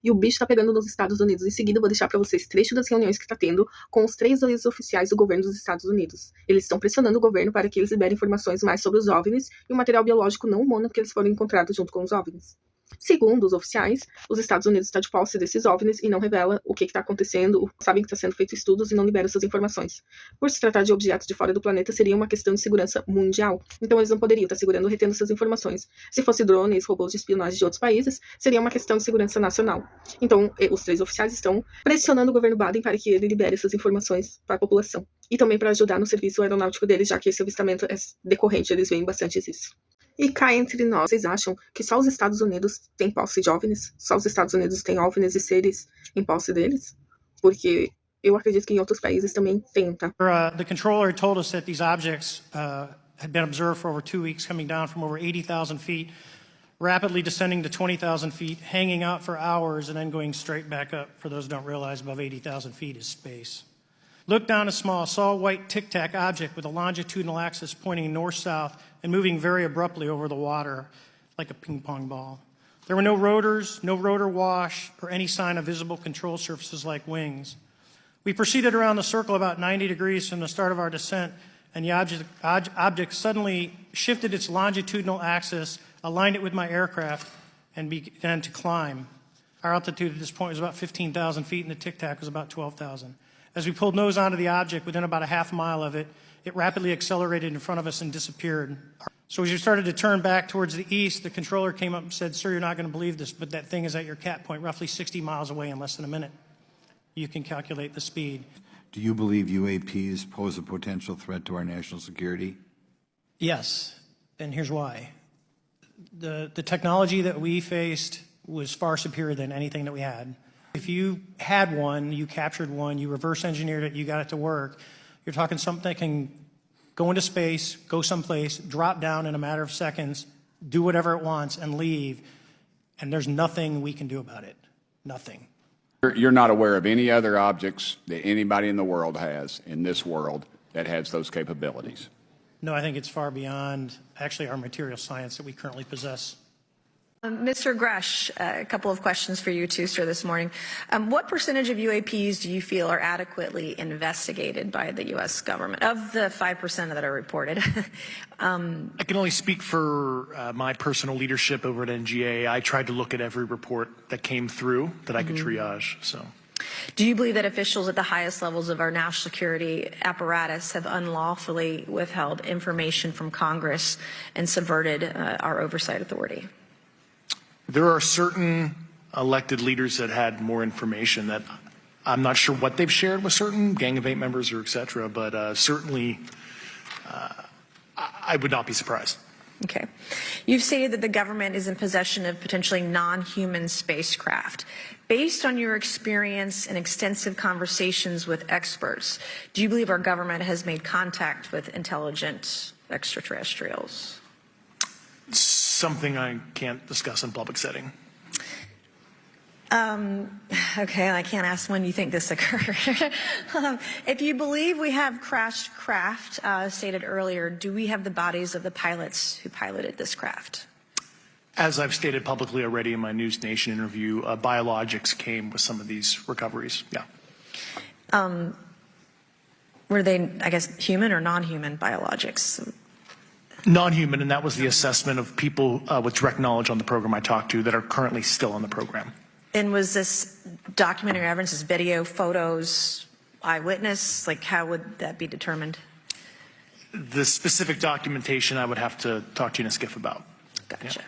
E o bicho tá pegando nos Estados Unidos. Em seguida, eu vou deixar para vocês trecho das reuniões que está tendo com os 3 ex-oficiais do governo dos Estados Unidos. Eles estão pressionando o governo para que eles liberem informações mais sobre os OVNIs e o material biológico não humano que eles foram encontrados junto com os OVNIs. Segundo os oficiais, os Estados Unidos está de posse desses OVNIs e não revela o que está acontecendo, sabem que está sendo feito estudos e não libera essas informações. Por se tratar de objetos de fora do planeta, seria uma questão de segurança mundial, então eles não poderiam estar segurando ou retendo essas informações. Se fosse drones, robôs de espionagem de outros países, seria uma questão de segurança nacional. Então, os 3 oficiais estão pressionando o governo Biden para que ele libere essas informações para a população. E também para ajudar no serviço aeronáutico deles, já que esse avistamento é decorrente, eles veem bastante isso. E cá entre nós, vocês acham que só os Estados Unidos têm posse de OVNIs? Só os Estados Unidos têm OVNIs e seres em posse deles? Porque eu acredito que em outros países também tem, tá? The controller told us that these objects had been observed for over 2 weeks, coming down from over 80,000 feet, rapidly descending to 20,000 feet, hanging out for hours, and then going straight back up. For those who don't realize, above 80,000 feet is space. Looked down a small, saw a white tic-tac object with a longitudinal axis pointing north-south and moving very abruptly over the water like a ping-pong ball. There were no rotors, no rotor wash, or any sign of visible control surfaces like wings. We proceeded around the circle about 90 degrees from the start of our descent, and the object suddenly shifted its longitudinal axis, aligned it with my aircraft, and began to climb. Our altitude at this point was about 15,000 feet, and the tic-tac was about 12,000. As we pulled nose onto the object, within about a half mile of it, it rapidly accelerated in front of us and disappeared. So as we started to turn back towards the east, the controller came up and said, "Sir, you're not going to believe this, but that thing is at your cat point, roughly 60 miles away in less than a minute. You can calculate the speed." Do you believe UAPs pose a potential threat to our national security? Yes, and here's why. The technology that we faced was far superior than anything that we had. If you had one, you captured one, you reverse engineered it, you got it to work, you're talking something that can go into space, go someplace, drop down in a matter of seconds, do whatever it wants, and leave, and there's nothing we can do about it. Nothing. You're not aware of any other objects that anybody in the world has, in this world, that has those capabilities? No, I think it's far beyond actually our material science that we currently possess. Mr. Gresh, a couple of questions for you too, sir, this morning. What percentage of UAPs do you feel are adequately investigated by the U.S. government, of the 5% that are reported? I can only speak for my personal leadership over at NGA. I tried to look at every report that came through that I could triage. So, do you believe that officials at the highest levels of our national security apparatus have unlawfully withheld information from Congress and subverted our oversight authority? There are certain elected leaders that had more information that I'm not sure what they've shared with certain Gang of Eight members or et cetera, but certainly I would not be surprised. Okay. You've stated that the government is in possession of potentially non-human spacecraft. Based on your experience and extensive conversations with experts, do you believe our government has made contact with intelligent extraterrestrials? Something I can't discuss in public setting. Okay, I can't ask when you think this occurred. If you believe we have crashed craft, stated earlier, do we have the bodies of the pilots who piloted this craft? As I've stated publicly already in my News Nation interview, biologics came with some of these recoveries. Yeah. Were they, I guess, human or non-human biologics? Non-human, and that was the assessment of people with direct knowledge on the program I talked to that are currently still on the program. And was this documentary evidence, this video, photos, eyewitness? Like, how would that be determined? The specific documentation I would have to talk to you in a skiff about. Gotcha. Yeah.